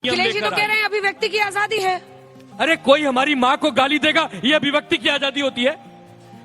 अखिलेश जी तो कह रहे हैं अभिव्यक्ति की आजादी है। अरे कोई हमारी माँ को गाली देगा ये अभिव्यक्ति की आजादी होती है?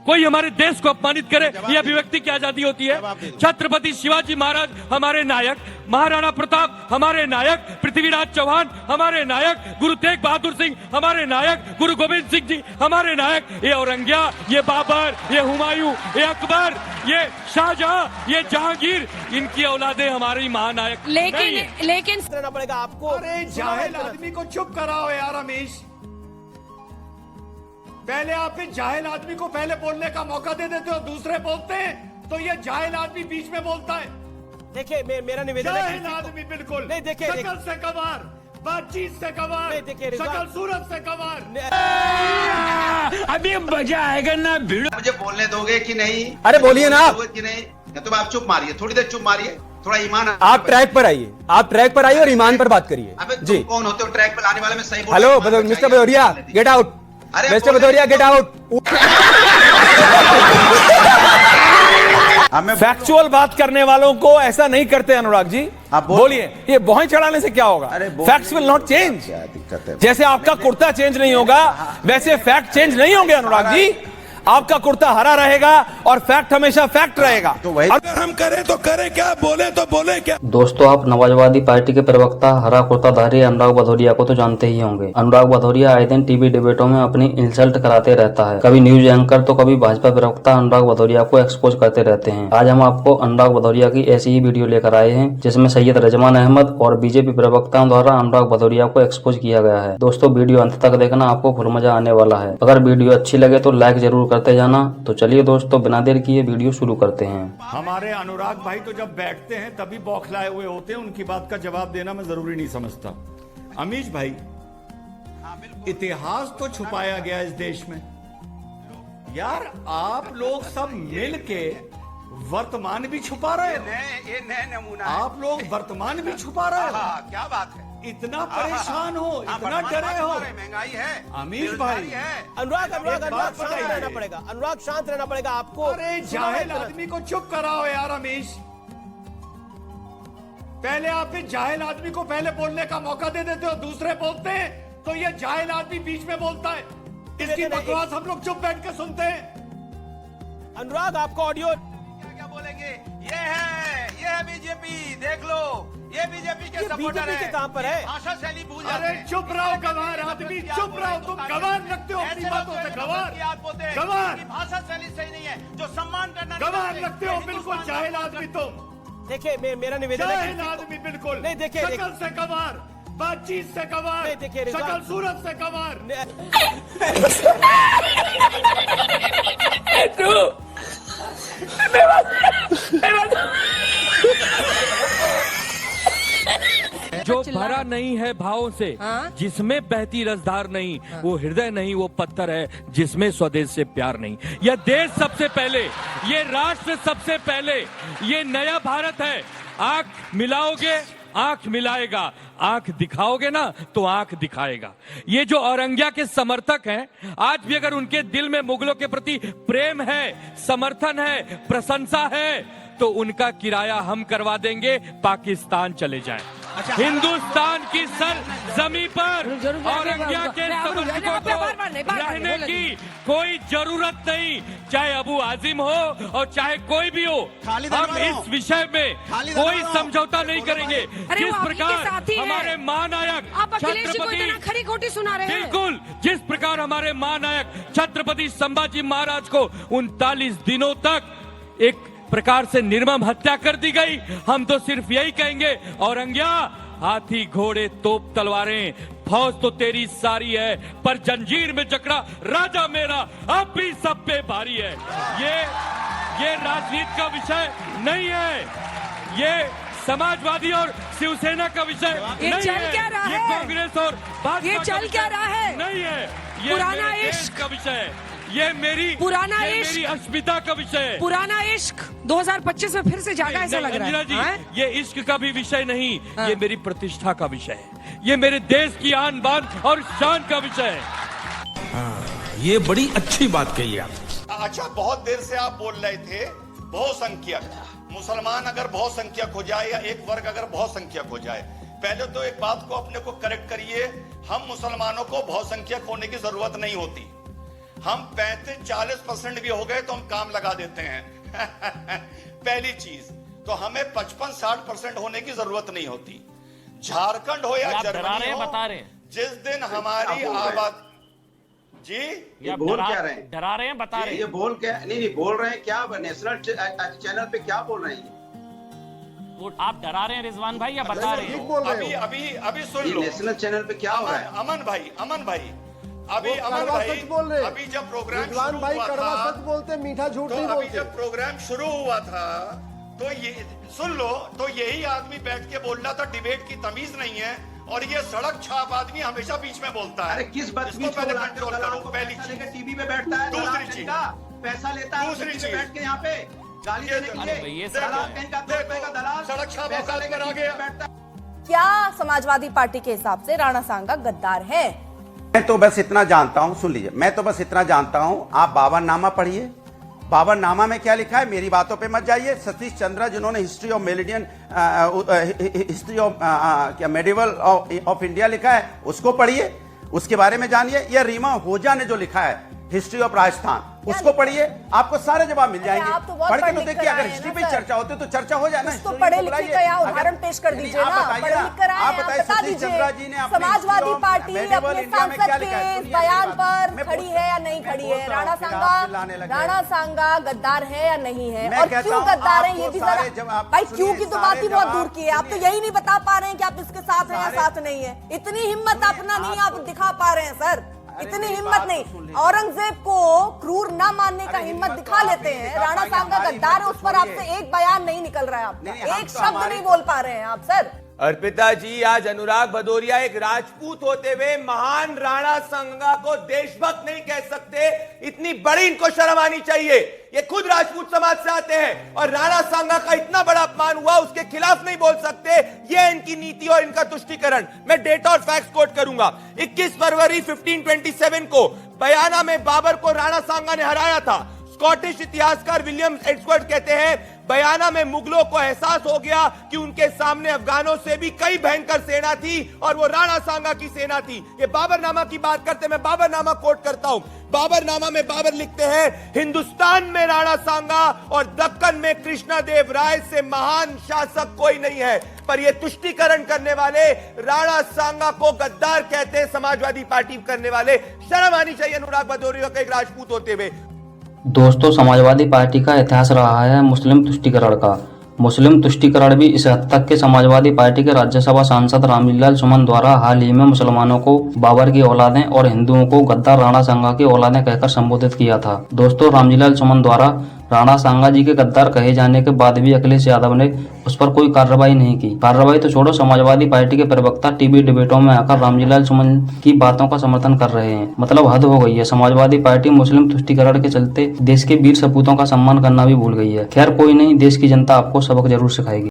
कोई हमारे देश को अपमानित करे ये अभिव्यक्ति की आजादी होती है? छत्रपति शिवाजी महाराज हमारे नायक, महाराणा प्रताप हमारे नायक, पृथ्वीराज चौहान हमारे नायक, गुरु तेग बहादुर सिंह हमारे नायक, गुरु गोविंद सिंह जी हमारे नायक, ये औरंगिया, ये बाबर, ये हुमायूं, ये अकबर, ये शाहजहां, ये जहांगीर, इनकी औलादे हमारी महानायक। लेकिन रहना पड़ेगा आपको। अरे जाहिल आदमी को चुप कराओ यार रमेश। पहले आप इस जाहिल आदमी को पहले बोलने का मौका दे देते हो, दूसरे बोलते हैं तो ये जाहिल आदमी बीच में बोलता है। देखिए मेरा निवेदन है जाहिल आदमी बिल्कुल नहीं, देखिए शकल से कवार, बातचीत से कवार, नहीं, देखिए, शकल सूरत से कवार। अभी मजा आएगा ना भिड़ो। मुझे बोलने दोगे कि नहीं? अरे बोलिए ना आप। कि नहीं? या तो आप चुप मारिए, थोड़ी देर चुप मारिए, थोड़ा ईमान। आप ट्रैक पर आइए, आप ट्रैक पर आइए और ईमान पर बात करिए। अबे जी तुम कौन होते हो ट्रैक पर लाने वाले? में सही बोल। Hello mister Bhadauria, get out. अरे mister Bhadauria, get out. Factual बात करने वालों को ऐसा नहीं करते अनुराग जी। आप बोलिए, ये भौहें चढ़ाने से क्या होगा? Facts will not change. क्या दिक्कत है? जैसे आपका कुर्ता चेंज नहीं होगा वैसे फैक्ट चेंज नहीं होंगे अनुराग जी। आपका कुर्ता हरा रहेगा और फैक्ट हमेशा फैक्ट रहेगा। तो वही अगर हम करें तो करें क्या, बोले तो बोले क्या। दोस्तों, आप समाजवादी पार्टी के प्रवक्ता हरा कुर्ताधारी अनुराग भदौरिया को तो जानते ही होंगे। अनुराग भदौरिया आए दिन टीवी डिबेटों में अपनी इंसल्ट कराते रहता है। कभी न्यूज एंकर तो कभी भाजपा प्रवक्ता अनुराग भदौरिया को एक्सपोज करते रहते हैं। आज हम आपको अनुराग भदौरिया की ऐसी ही वीडियो लेकर आए हैं जिसमें सैयद रजमान अहमद और बीजेपी प्रवक्ताओं द्वारा अनुराग भदौरिया को एक्सपोज किया गया है। दोस्तों, वीडियो अंत तक देखना, आपको फुल मजा आने वाला है। अगर वीडियो अच्छी लगे तो लाइक जरूर करते जाना। तो चलिए दोस्तों, बिना देर किए वीडियो शुरू करते हैं। हमारे अनुराग भाई तो जब बैठते हैं तभी बौखलाए हुए होते हैं, उनकी बात का जवाब देना मैं जरूरी नहीं समझता। अमीश भाई, इतिहास तो छुपाया गया इस देश में यार। आप लोग सब मिल के वर्तमान भी छुपा रहे हो। ये नए नमूना। आप लोग वर्तमान भी छुपा रहे हो। क्या बात है? इतना परेशान हो, इतना डरे हो। महंगाई है अमीश भाई, अनुराग शांत रहना पड़ेगा। अनुराग शांत रहना पड़ेगा आपको। अरे जाहिल आदमी को चुप कराओ यार रमेश। पहले आप इस जाहिल आदमी को पहले बोलने का मौका दे देते हो, दूसरे बोलते हैं तो ये जाहिल आदमी बीच में बोलता है। इसकी बकवास हम लोग चुप बैठ के सुनते हैं। अनुराग, आपको ऑडियो क्या बोलेंगे? ये है बीजेपी, देख लो, ये बीजेपी के सपोर्टर बीजेपी के कहां पर है? भाषा शैली भूल जाते अरे हैं। चुप रहो गवार आदमी, चुप रहो। तुम गवार लगते हो अपनी बातों से। गवार भाषा शैली सही नहीं है, जो सम्मान करना गवार लगते हो, बिल्कुल जाहिल आदमी तुम। देखिए मेरा निवेदन है जाहिल आदमी बिल्कुल नहीं, देखिए शकल से कवार, बातचीत से कवार, नहीं, देखिए, शकल सूरत से कवार। जो भरा नहीं है भावों से, जिसमें बहती रसधार नहीं, वो हृदय नहीं, वो पत्थर है जिसमें स्वदेश से प्यार नहीं। यह देश सबसे पहले, ये राष्ट्र सबसे पहले, ये नया भारत है। आंख मिलाओगे आंख मिलाएगा, आंख दिखाओगे ना तो आंख दिखाएगा। ये जो औरंगिया के समर्थक हैं, आज भी अगर उनके दिल में मुगलों के प्रति प्रेम है, समर्थन है, प्रशंसा है, तो उनका किराया हम करवा देंगे, पाकिस्तान चले जाएं। हिंदुस्तान की सर जमीन पर औरंगिया के समर्थकों को रहने की कोई जरूरत नहीं, चाहे अबू आजिम हो और चाहे कोई भी हो। हम इस विषय में कोई समझौता नहीं करेंगे। जिस प्रकार हमारे महानायक खरी खोटी सुना रहे हैं, बिल्कुल जिस प्रकार हमारे महानायक छत्रपति संभाजी महाराज को 39 दिनों तक एक प्रकार से निर्मम हत्या कर दी गई, हम तो सिर्फ यही कहेंगे, औरंगिया, हाथी घोड़े तोप तलवारें, फौज तो तेरी सारी है, पर जंजीर में जकड़ा राजा मेरा अब भी सब पे भारी है। ये राजनीति का विषय नहीं है, ये समाजवादी और शिवसेना का विषय नहीं है, ये कांग्रेस और भाजपा का चल क्या रहा है? नहीं है, ये पुराना मेरे देश इश्क का विषय है, ये मेरी अस्मिता का विषय है। पुराना इश्क 2025 में फिर से जागा, ऐसा लग रहा है। अंजना जी, ये इश्क का भी विषय नहीं, ये मेरी प्रतिष्ठा का विषय है, ये मेरे देश की आन बान और शान का विषय है। ये बड़ी अच्छी बात कही आप। अच्छा, बहुत देर से आप बोल रहे थे बहुसंख्यक, मुसलमान अगर बहुसंख्यक हो जाए या एक वर्ग अगर बहुसंख्यक हो जाए, पहले तो एक बात को अपने को करेक्ट करिए, हम मुसलमानों को बहुसंख्यक होने की जरूरत नहीं होती। हम 35-40% भी हो गए तो हम काम लगा देते हैं। पहली चीज तो हमें 55-60% होने की जरूरत नहीं होती। झारखंड हो या जर्मनी हो, बता रहे हैं जिस दिन हमारी आबाद जी ये बोल क्या रहे हैं? डरा रहे हैं, बता रहे हैं। ये बोल क्या नहीं बोल रहे हैं, क्या नेशनल चैनल पे क्या बोल रहे हैं? आप डरा रहे हैं रिजवान भाई या बता रहे हैं? अभी सुन लो, नेशनल चैनल पे क्या हो रहा है? अमन भाई अभी जब प्रोग्राम शुरू हुआ था, सच बोलते, मीठा झूठ तो नहीं अभी बोलते। जब प्रोग्राम शुरू हुआ था तो ये सुन लो, तो यही आदमी बैठ के बोल रहा था डिबेट की तमीज नहीं है, और ये सड़क छाप आदमी हमेशा बीच में बोलता है। अरे किस बदतमीज इसको पहले कंट्रोल करो, पहली चीज। टीवी पे बैठता है, दूसरी चीज, पैसा लेता है, दूसरी चीज, बैठ के यहाँ पे गाली देने के लिए सड़क छाप औकात पर आ गया। क्या समाजवादी पार्टी के हिसाब से राणा सांगा गद्दार है? मैं तो बस इतना जानता हूं, सुन लीजिए, मैं तो बस इतना जानता हूं, आप बाबरनामा पढ़िए। बाबरनामा में क्या लिखा है, मेरी बातों पे मत जाइए। सतीश चंद्रा जिन्होंने हिस्ट्री ऑफ मेलेडियन हिस्ट्री ऑफ क्या मेडिवल ऑफ इंडिया लिखा है, उसको पढ़िए, उसके बारे में जानिए। या रीमा होजा ने जो लिखा है हिस्ट्री ऑफ राजस्थान, उसको पढ़िए, आपको सारे जवाब मिल जाएंगे। पढ़ के तो देखिए, अगर हिस्ट्री पे चर्चा होती तो चर्चा हो जाए ना। तो पढ़े लिखे का यहाँ उदाहरण पेश कर दीजिए ना, पढ़े लिख कर आए, आप बता दीजिए समाजवादी पार्टी अपने सांसद के इस बयान पर खड़ी है या नहीं खड़ी है? राणा सांगा गद्दार है या नहीं है, और क्यों गद्दार है ये भी जरा भाई, क्यों की तो बात ही बहुत दूर की है। आप तो यही नहीं बता पा रहे हैं कि आप इसके साथ हैं या साथ नहीं है। इतनी हिम्मत अपना नहीं आप दिखा पा रहे हैं सर, इतनी हिम्मत नहीं। औरंगजेब को क्रूर ना मानने का हिम्मत दिखा लेते हैं, राणा सांगा गद्दार है, उस पर आपसे एक बयान नहीं निकल रहा है, आपका एक शब्द नहीं बोल पा रहे हैं आप सर। अर्पिता जी, आज अनुराग भदौरिया एक राजपूत होते हुए महान राणा सांगा को देशभक्त नहीं कह सकते, इतनी बड़ी इनको शर्म आनी चाहिए। ये खुद राजपूत समाज से आते हैं और राणा सांगा का इतना बड़ा अपमान हुआ, उसके खिलाफ नहीं बोल सकते। ये इनकी नीति और इनका तुष्टीकरण। मैं डेट और फैक्ट्स कोट करूंगा। 21 फरवरी 1527 को बयाना में बाबर को राणा सांगा ने हराया था। स्कॉटिश इतिहासकार विलियम एड्सवर्थ कहते हैं, बयाना में मुगलों को एहसास हो गया कि उनके सामने अफगानों से भी कई भयंकर सेना थी और वो राणा सांगा की सेना थी। ये बाबरनामा की बात करते, मैं बाबरनामा कोट करता हूं। बाबरनामा में बाबर लिखते हैं, हिंदुस्तान में राणा सांगा और दक्कन में कृष्णदेव राय से महान शासक कोई नहीं है। पर ये तुष्टीकरण करने वाले राणा सांगा को गद्दार कहते हैं, समाजवादी पार्टी करने वाले। शर्म आनी चाहिए अनुराग भदौरिया का एक राजपूत होते हुए। दोस्तों, समाजवादी पार्टी का इतिहास रहा है मुस्लिम तुष्टीकरण का। मुस्लिम तुष्टीकरण भी इस हद तक के समाजवादी पार्टी के राज्यसभा सांसद रामलीलाल सुमन द्वारा हाल ही में मुसलमानों को बाबर की औलादें और हिंदुओं को गद्दार राणा सांगा की औलादें कहकर संबोधित किया था। दोस्तों, रामलीलाल सुमन द्वारा राणा सांगा जी के गद्दार कहे जाने के बाद भी अखिलेश यादव ने उस पर कोई कार्रवाई नहीं की। कार्रवाई तो छोड़ो, समाजवादी पार्टी के प्रवक्ता टीवी डिबेटों में आकर रामलीलाल सुमन की बातों का समर्थन कर रहे हैं। मतलब हद हो गई है। समाजवादी पार्टी मुस्लिम तुष्टीकरण के चलते देश के वीर सपूतों का सम्मान करना भी भूल गई है। खैर कोई नहीं, देश की जनता आपको सबक जरूर सिखाएगी।